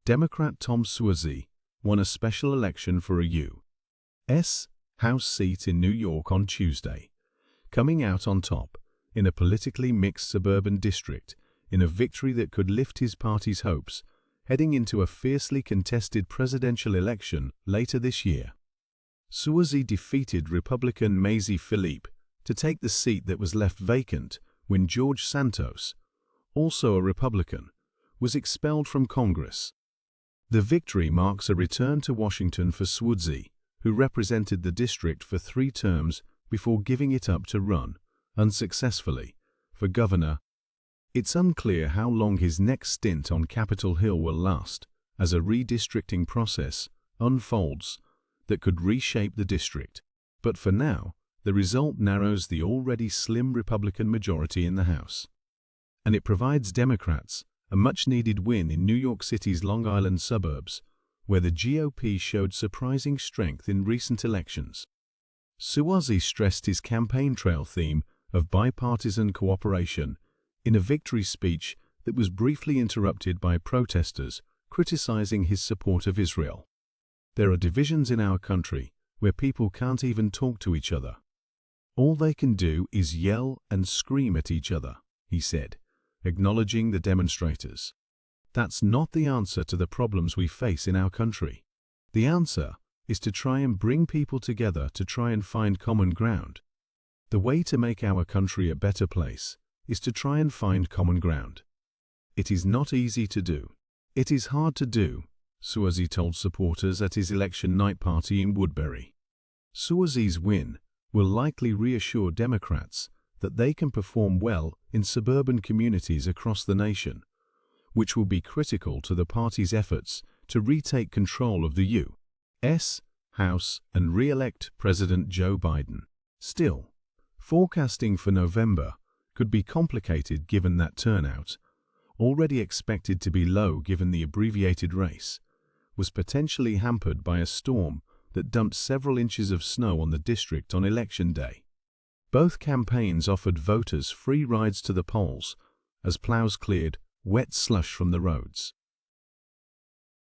Democrat Tom Suozzi won a special election for a U.S. House seat in New York on Tuesday, coming out on top in a politically mixed suburban district in a victory that could lift his party's hopes heading into a fiercely contested presidential election later this year. Suozzi defeated Republican Mazi Pilip to take the seat that was left vacant when George Santos, also a Republican, was expelled from Congress. The victory marks a return to Washington for Suozzi, who represented the district for 3 terms before giving it up to run, unsuccessfully, for governor. It's unclear how long his next stint on Capitol Hill will last, as a redistricting process unfolds that could reshape the district. But for now, the result narrows the already slim Republican majority in the House. And it provides Democrats a much-needed win in New York City's Long Island suburbs, where the GOP showed surprising strength in recent elections. Suozzi stressed his campaign trail theme of bipartisan cooperation in a victory speech that was briefly interrupted by protesters criticizing his support of Israel. There are divisions in our country where people can't even talk to each other. All they can do is yell and scream at each other, he said, acknowledging the demonstrators. That's not the answer to the problems we face in our country. The answer is to try and bring people together to try and find common ground. The way to make our country a better place is to try and find common ground. It is not easy to do. It is hard to do, Suozzi told supporters at his election night party in Woodbury. Suozzi's win will likely reassure Democrats that they can perform well in suburban communities across the nation, which will be critical to the party's efforts to retake control of the U.S. House and re-elect President Joe Biden. Still, forecasting for November could be complicated given that turnout, already expected to be low given the abbreviated race, was potentially hampered by a storm that dumped several inches of snow on the district on Election Day. Both campaigns offered voters free rides to the polls as plows cleared wet slush from the roads.